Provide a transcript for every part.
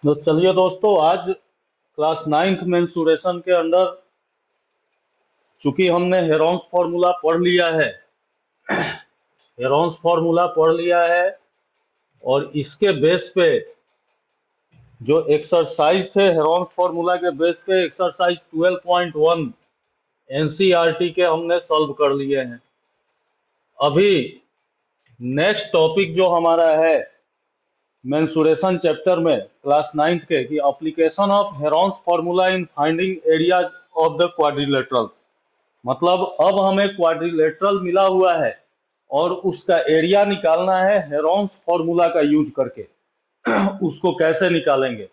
तो चलिए दोस्तों, आज क्लास नाइन्थ मेंसुरेशन के अंदर चूंकि हमने हेरोन्स फार्मूला पढ़ लिया है। हेरोन्स फार्मूला पढ़ लिया है और इसके बेस पे जो एक्सरसाइज थे हेरोन्स फार्मूला के बेस पे एक्सरसाइज 12.1 एनसीईआरटी के हमने सॉल्व कर लिए हैं। अभी नेक्स्ट टॉपिक जो हमारा है मेंसुरेशन चैप्टर में क्लास नाइन्थ के कि application of Heron's formula in finding area of the quadrilaterals. मतलब अब हमें क्वाड्रिलेटरल मिला हुआ है और उसका एरिया निकालना है हेरोन्स फार्मूला का यूज करके। उसको कैसे निकालेंगे?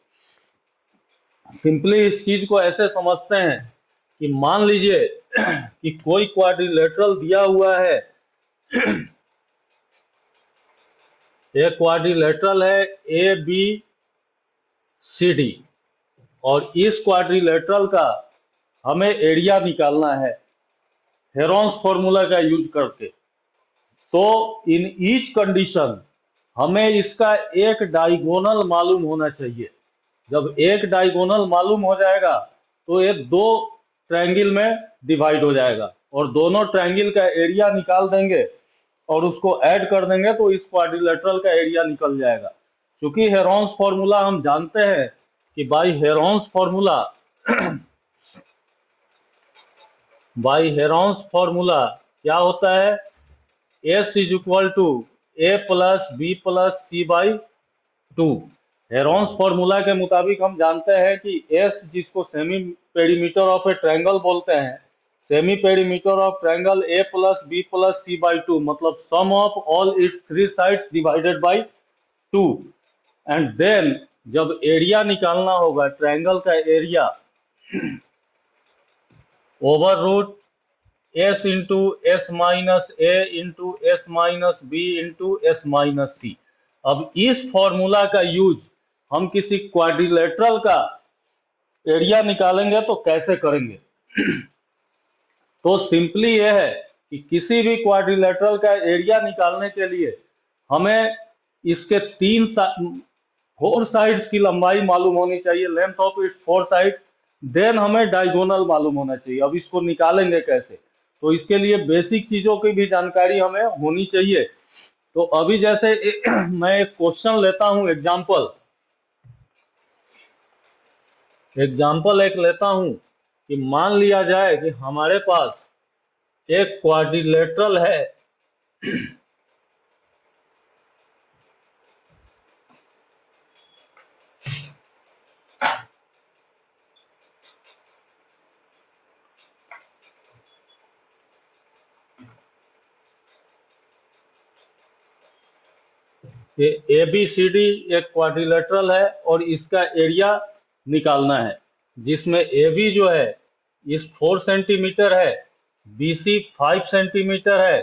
सिंपली इस चीज को ऐसे समझते हैं कि मान लीजिए कि कोई क्वाड्रिलेटरल दिया हुआ है। एक क्वाड्रिलेटरल है ए बी सी डी और इस क्वाड्रिलेटरल का हमें एरिया निकालना है हेरोन्स फार्मूला का यूज करके। तो इन ईच कंडीशन हमें इसका एक डायगोनल मालूम होना चाहिए। जब एक डायगोनल मालूम हो जाएगा तो ये दो ट्रायंगल में डिवाइड हो जाएगा और दोनों ट्रायंगल का एरिया निकाल देंगे और उसको ऐड कर देंगे तो इस क्वाड्रिलेटरल का एरिया निकल जाएगा। क्योंकि हेरोन्स फार्मूला हम जानते हैं कि बाई हेरोन्स फार्मूला क्या होता है? S is equal to a plus b plus c by two. Heron's formula के मुताबिक हम जानते हैं कि S जिसको semi perimeter of a triangle बोलते हैं, semi perimeter of triangle a plus b plus c by two, मतलब sum of all its three sides divided by two. And then जब एरिया निकालना होगा ट्रायंगल का area, over root S into s minus a into s minus b into s minus c. अब इस formula का use हम किसी quadrilateral का एरिया निकालेंगे तो कैसे करेंगे? तो सिंपली यह है कि किसी भी क्वाड्रिलेटरल का एरिया निकालने के लिए हमें इसके फोर साइड्स की लंबाई मालूम होनी चाहिए, length of its four side. Then हमें डायगोनल मालूम होना चाहिए। अब इसको निकालेंगे कैसे? तो इसके लिए बेसिक चीजों की भी जानकारी हमें होनी चाहिए। तो अभी जैसे मैं एक क्वेश्चन लेता हूं, एग्जाम्पल एक लेता हूं कि मान लिया जाए कि हमारे पास एक क्वाड्रिलेटरल है। ए बी सी डी एक क्वाड्रिलेटरल है और इसका एरिया निकालना है, जिसमें ए बी जो है इस 4 सेंटीमीटर है, बी सी 5 सेंटीमीटर है।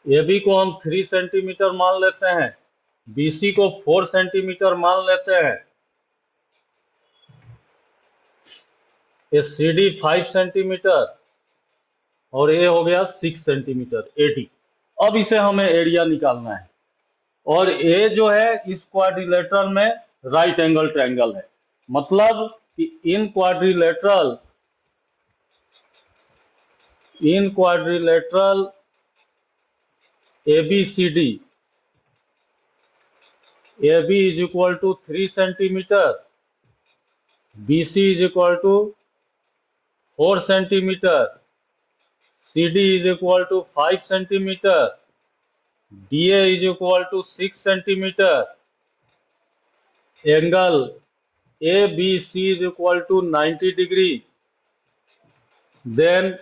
ए बी को हम 3 सेंटीमीटर मान लेते हैं, बी सी को 4 सेंटीमीटर मान लेते हैं, ये सी डी 5 सेंटीमीटर और ये हो गया 6 सेंटीमीटर 80। अब इसे हमें एरिया निकालना है और ए जो है इस क्वाड्रिलेटरल में राइट एंगल ट्रायंगल है। मतलब कि in quadrilateral A B C D, A B is equal to 3 centimetre, B C is equal to 4 centimetre, C D is equal to 5 centimetre, D A is equal to 6 centimetre, angle A B C is equal to 90 degree. Then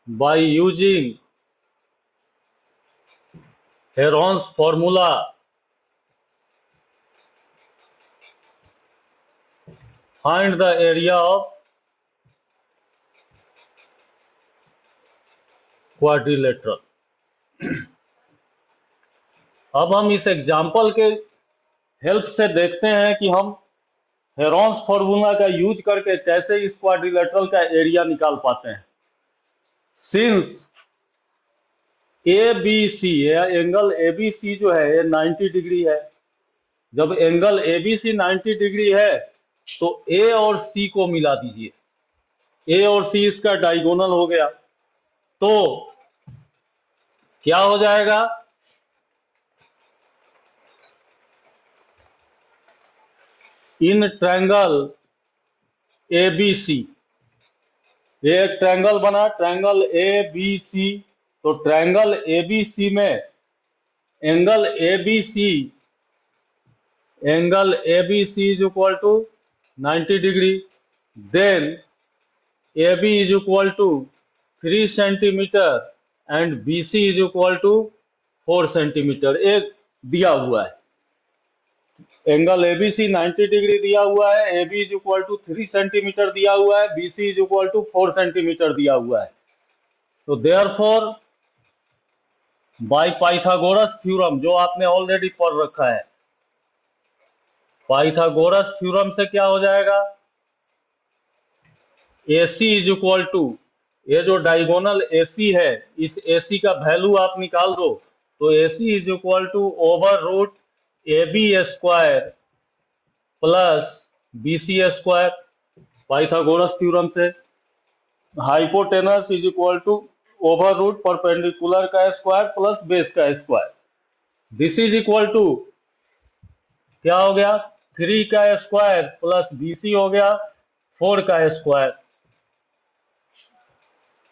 by using Heron's formula, find the area of quadrilateral। अब हम इस example के help से देखते हैं कि हम Heron's formula का यूज करके कैसे इस क्वाड्रिलेटरल का एरिया निकाल पाते हैं। Since A B C, angle A B C जो है ये 90 डिग्री है। जब angle A B C 90 degree है तो ए और सी को मिला दीजिए, ए और सी इसका डायगोनल हो गया। तो क्या हो जाएगा, इन ट्रायंगल ए बी सी, ये एक ट्रायंगल बना, ट्रायंगल ए बी सी। तो ट्रायंगल ए बी सी में angle A B C, angle A B C is equal to 90 degree, then A B is equal to 3 centimetre and B C is equal to 4 centimetre. एक दिया हुआ है, angle A B C 90 degree दिया हुआ है, A B is equal to 3 centimetre दिया हुआ है, B C is equal to 4 centimetre दिया हुआ है। तो देयरफॉर बाय पाइथागोरस थ्योरम, जो आपने ऑलरेडी पढ़ रखा है, पाइथागोरस थ्योरम से क्या हो जाएगा, AC इज इक्वल टू, ये जो डायगोनल AC है, इस AC का वैल्यू आप निकाल दो, तो AC is equal to over root a b square plus b c square, Pythagoras theorem से। Hypotenuse is equal to over root perpendicular का स्क्वायर प्लस बेस का square. This is equal to क्या हो गया, 3 का स्क्वायर प्लस BC हो गया 4 का स्क्वायर।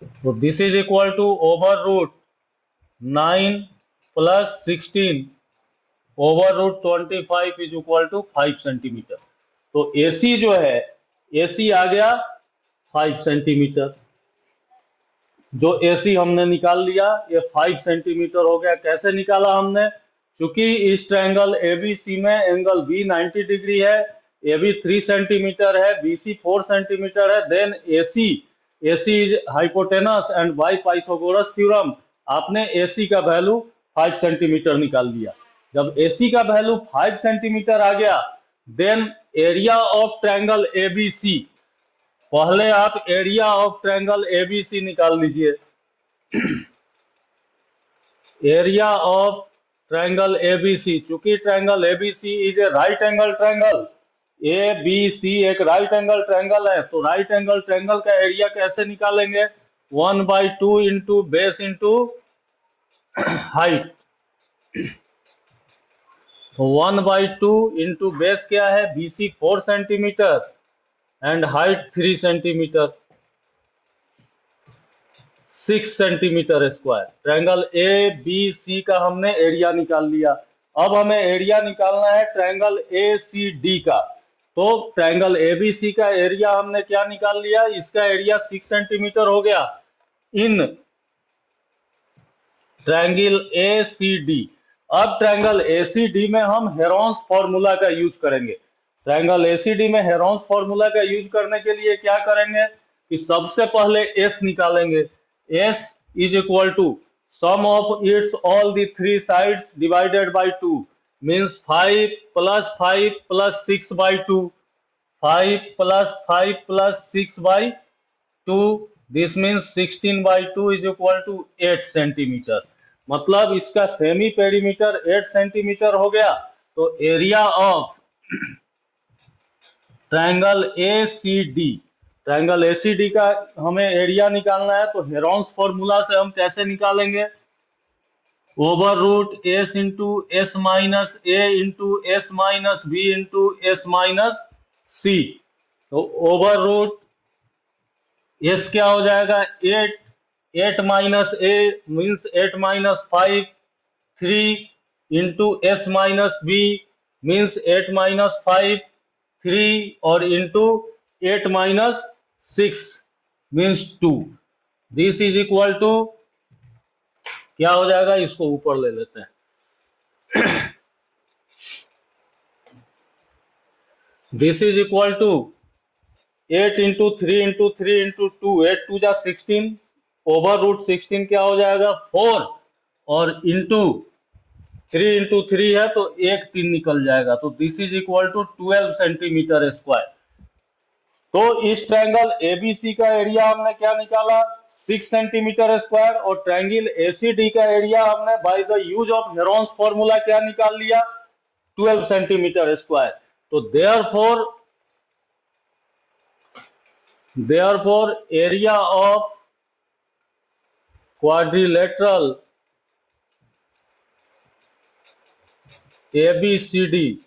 तो this is equal to over root 9 plus 16 over root 25 is equal to 5 centimetre. तो AC जो है, AC आ गया 5 सेंटीमीटर। जो AC हमने निकाल लिया ये 5 सेंटीमीटर हो गया। कैसे निकाला हमने, क्योंकि इस ट्रायंगल ABC में एंगल B 90 डिग्री है, AB 3 सेंटीमीटर है, BC 4 सेंटीमीटर है, then AC is hypotenuse and by Pythagoras theorem आपने AC का वैल्यू 5 सेंटीमीटर निकाल लिया। जब AC का वैल्यू 5 सेंटीमीटर आ गया, then area of triangle ABC, पहले आप एरिया ऑफ ट्रायंगल ABC निकाल लीजिए। एरिया ऑफ ट्रायंगल ABC, चूंकि triangle ABC is a right angle triangle, ABC एक राइट एंगल ट्रायंगल है, तो राइट एंगल ट्रायंगल का एरिया कैसे निकालेंगे, 1/2 into base into height. 1/2 into base क्या है, BC 4 सेंटीमीटर and height 3 centimetre, 6 centimetre square. Triangle ABC का हमने एरिया निकाल लिया। अब हमें एरिया निकालना है ट्रायंगल ACD का। तो ट्रायंगल ABC का एरिया हमने क्या निकाल लिया, इसका एरिया 6 सेंटीमीटर हो गया इन ट्रायंगल ACD। अब ट्रायंगल ACD में हम हेरोन्स फॉर्मूला का यूज करेंगे। ट्रायंगल ACD में हेरोन्स फॉर्मूला का यूज करने के लिए क्या करेंगे कि सबसे पहले S निकालेंगे। S is equal to sum of its all the 3 sides divided by 2 means 5 plus 5 plus 6/2, 5 plus 5 plus 6/2, this means 16/2 is equal to 8 centimetre. मतलब इसका सेमी पेरीमीटर 8 सेंटीमीटर हो गया। तो area of triangle ACD, triangle ACD का हमें area निकालना है, तो हेरोन्स फॉर्मूला से हम कैसे निकालेंगे, over root S into S minus A into S minus B into S minus C। तो ओवर रूट S क्या हो जाएगा, 8 minus A means 8 minus 5, 3 into S minus B means 8 minus 5, 3 और into 8 minus 6 means 2। This is equal to क्या हो जाएगा, इसको ऊपर ले लेते हैं। This is equal to 8 into 3 into 3 into 2, 8 2 जा 16, ओवर रूट 16 क्या हो जाएगा 4, और इंटू 3 इंटू 3 है तो 1 3 निकल जाएगा। तो this is equal to 12 centimetre square. तो इस ट्रायंगल एबीसी का एरिया हमने क्या निकाला 6 सेंटीमीटर स्क्वायर, और ट्रायंगल एसीडी का एरिया हमने by the use of Heron's formula क्या निकाल लिया 12 सेंटीमीटर स्क्वायर। तो therefore area of quadrilateral ABCD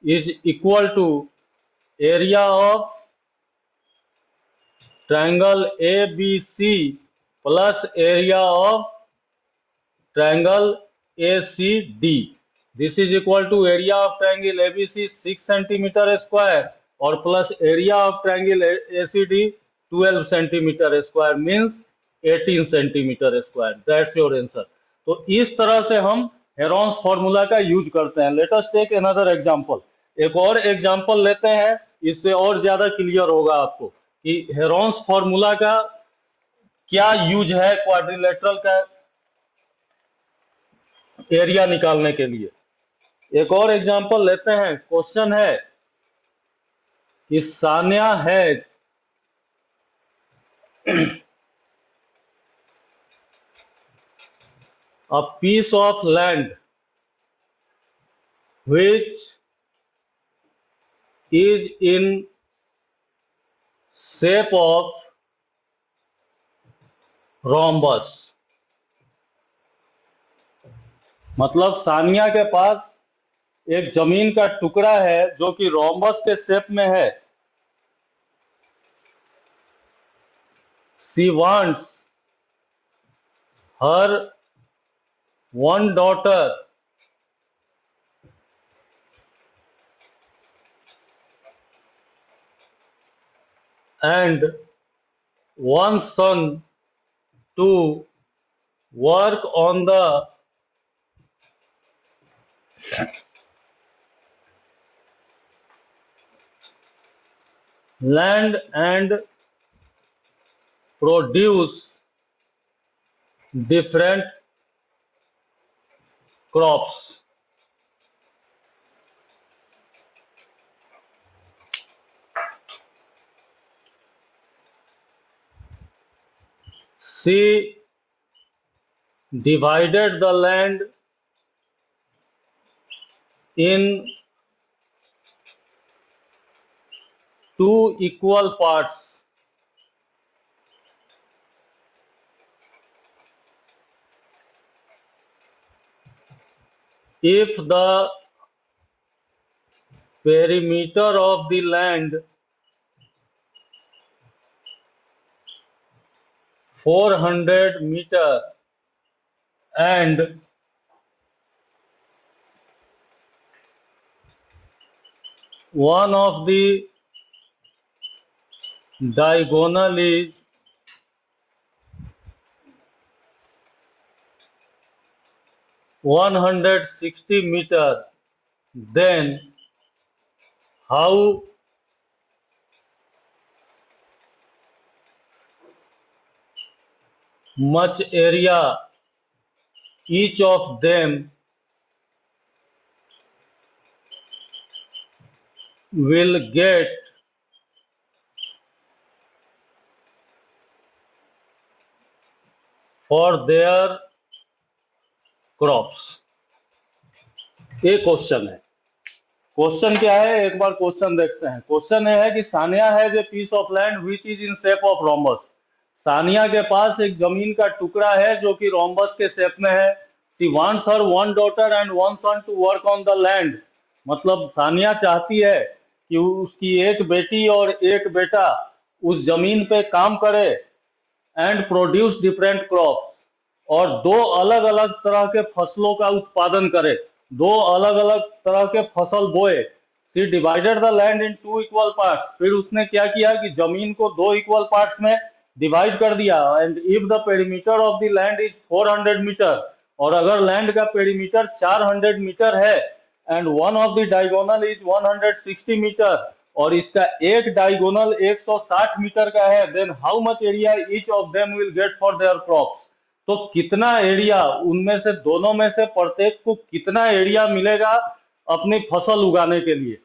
is equal to area of triangle ABC plus area of triangle ACD. This is equal to area of triangle ABC 6 centimeter square और plus area of triangle ACD 12 centimeter square means 18 centimeter square. That's your answer. तो इस तरह से हम Heron's formula का use करते हैं। Let us take another example. एक और एग्जांपल लेते हैं, इससे और ज्यादा क्लियर होगा आपको कि हेरोन्स फॉर्मूला का क्या यूज है क्वाड्रिलेटरल का एरिया निकालने के लिए। एक और एग्जांपल लेते हैं। क्वेश्चन है कि Sanya has a piece of land which is in shape of rhombus। मतलब सानिया के पास एक जमीन का टुकड़ा है जो कि रोम्बस के शेप में है। She wants her one daughter and one son to work on the land and produce different crops। She divided the land in 2 equal parts। If the perimeter of the land 400 meter and one of the diagonal is 160 meter, then how much area each of them will get for their crops। ये question है। Question क्या है, एक बार question देखते हैं। Question है कि Saniya has a piece of land which is in shape of rhombus. Saniya के पास एक जमीन का टुकड़ा है जो कि रोम्बस के शेप में है। She wants her one daughter and one son to work on the land. मतलब सानिया चाहती है कि उसकी एक बेटी और एक बेटा उस जमीन पे काम करे एंड प्रोड्यूस डिफरेंट क्रॉप्स, और दो अलग अलग तरह के फसलों का उत्पादन करे, दो अलग अलग तरह के फसल बोए। She divided the land in 2 equal parts. फिर उसने क्या किया कि जमीन को 2 इक्वल पार्ट्स में डिवाइड कर दिया। And if the perimeter of the land is 400 metre, और अगर लैंड का पेरीमीटर 400 मीटर है and one of the diagonal is 160 metre, और इसका एक डायगोनल 160 मीटर का है, then how much area each of them will get for their crops. तो कितना एरिया उनमें से दोनों में से प्रत्येक को कितना एरिया मिलेगा अपनी फसल उगाने के लिए।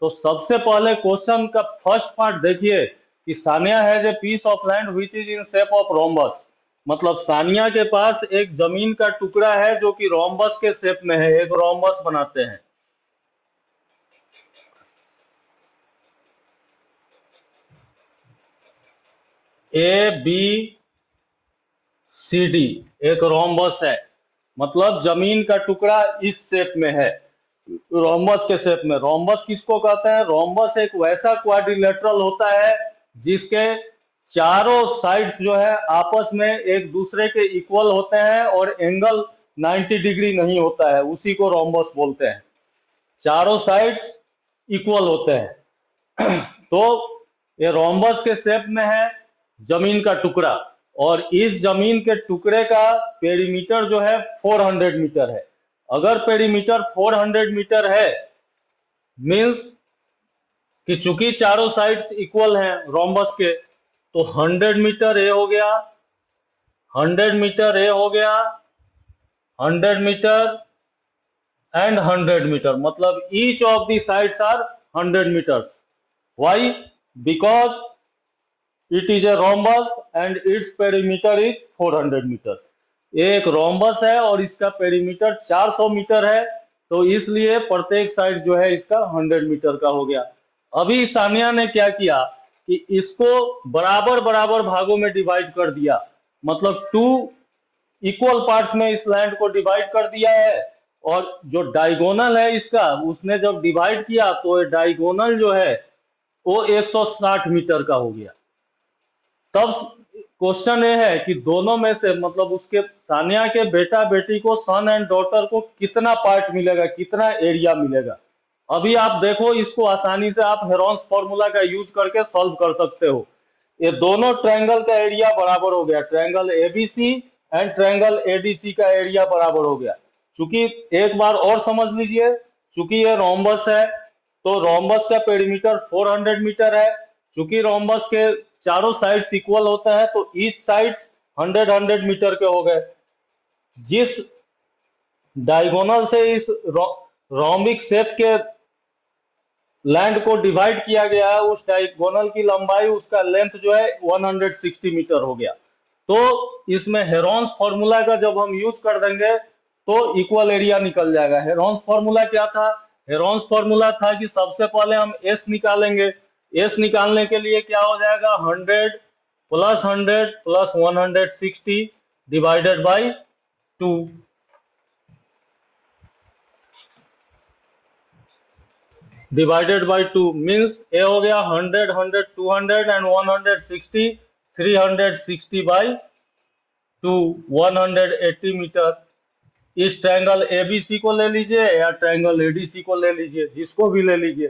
तो सबसे पहले क्वेश्चन का फर्स्ट पार्ट देखिए कि Saniya has a piece of land which is in shape of rhombus. मतलब सानिया के पास एक जमीन का टुकड़ा है जो कि रोम्बस के शेप में है, एक रोम्बस बनाते हैं। ए बी सी डी एक रोम्बस है, मतलब जमीन का टुकड़ा इस शेप में है, रोम्बस के शेप में। रोम्बस किसको कहते हैं? रोम्बस एक वैसा क्वाड्रिलेटरल होता है जिसके चारों साइड्स जो है आपस में एक दूसरे के इक्वल होते हैं और एंगल 90 डिग्री नहीं होता है, उसी को रोम्बस बोलते हैं। चारों साइड्स इक्वल होते हैं तो ये रोम्बस के शेप में है जमीन का टुकड़ा, और इस जमीन के टुकड़े का पेरीमीटर जो है 400 मीटर है। अगर पेरीमीटर 400 मीटर है मींस कि चूंकि चारों साइड्स इक्वल हैं रोम्बस के, तो 100 मीटर ए हो गया, 100 मीटर ए हो गया, 100 मीटर एंड 100 मीटर, मतलब each of the sides are 100 metres. Why? Because it is a rhombus and its perimeter is 400 metre. एक रोम्बस है और इसका पेरीमीटर 400 मीटर है, तो इसलिए प्रत्येक साइड जो है इसका 100 मीटर का हो गया। अभी सानिया ने क्या किया कि इसको बराबर बराबर भागों में डिवाइड कर दिया, मतलब 2 इक्वल पार्ट्स में इस लैंड को डिवाइड कर दिया है, और जो डायगोनल है इसका उसने जब डिवाइड किया तो ये डायगोनल जो है वो 160 मीटर का हो गया। तब क्वेश्चन ये है कि दोनों में से मतलब उसके सानिया के बेटा बेटी को, सन एंड डॉटर को कितना पार्ट मिलेगा, कितना एरिया मिलेगा। अभी आप देखो, इसको आसानी से आप हेरोन्स फॉर्मूला का यूज करके सॉल्व कर सकते हो। ये दोनों ट्रायंगल का एरिया बराबर हो गया, triangle ABC and triangle ADC का एरिया बराबर हो गया। चूंकि एक बार और समझ लीजिए, चूंकि ये रोम्बस है तो रोम्बस का पेरीमीटर 400 मीटर है। चूंकि रोम्बस के चारों साइड्स इक्वल होता है तो ईच साइड्स 100 मीटर के हो गए। जिस डायगोनल से इस रोम्बिक शेप के लैंड को डिवाइड किया गया है उस डायगोनल की लंबाई, उसका लेंथ जो है 160 मीटर हो गया। तो इसमें हेरोन्स फॉर्मूला का जब हम यूज कर देंगे तो इक्वल एरिया निकल जाएगा। हेरोन्स फॉर्मूला क्या था? हेरोन्स फॉर्मूला था कि सबसे पहले हम एस निकालेंगे। एस निकालने के लिए क्या हो जाएगा? 100 plus 160 divided by 2। Divided by 2 means ए हो गया 100, 100, 200 एंड 160, 360 बाई 2, 180 मीटर। इस ट्रायंगल एबीसी को ले लीजिए या ट्रायंगल एडीसी को ले लीजिए, जिसको भी ले लीजिए।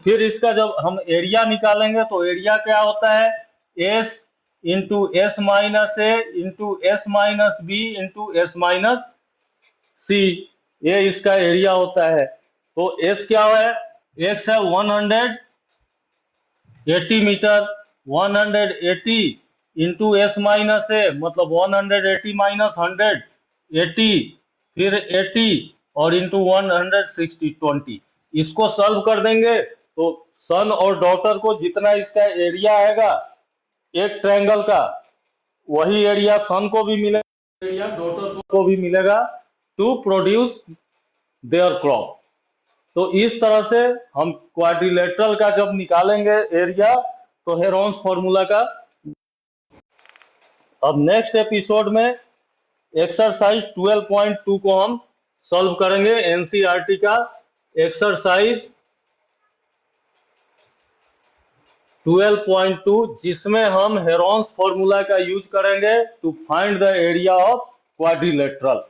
फिर इसका जब हम एरिया निकालेंगे तो एरिया क्या होता है? S into s minus a into s minus b into s minus c, ये इसका एरिया होता है। तो एस क्या है? एक्स है 180 मीटर, 180 इंटू एस माइनस ए, मतलब 180 माइनस 100, 80, फिर 80 और इंटू 160, 20। इसको सॉल्व कर देंगे तो सन और डॉटर को जितना इसका एरिया आएगा एक ट्रायंगल का, वही एरिया सन को भी मिलेगा, एरिया डॉटर को भी मिलेगा टू प्रोड्यूस देयर क्रॉप। तो इस तरह से हम क्वाड्रिलेटरल का जब निकालेंगे एरिया तो हेरोन्स फॉर्मूला का। अब नेक्स्ट एपिसोड में एक्सरसाइज 12.2 को हम सॉल्व करेंगे, एनसीईआरटी का एक्सरसाइज 12.2, जिसमें हम हेरोन्स फॉर्मूला का यूज करेंगे to find the area of quadrilateral.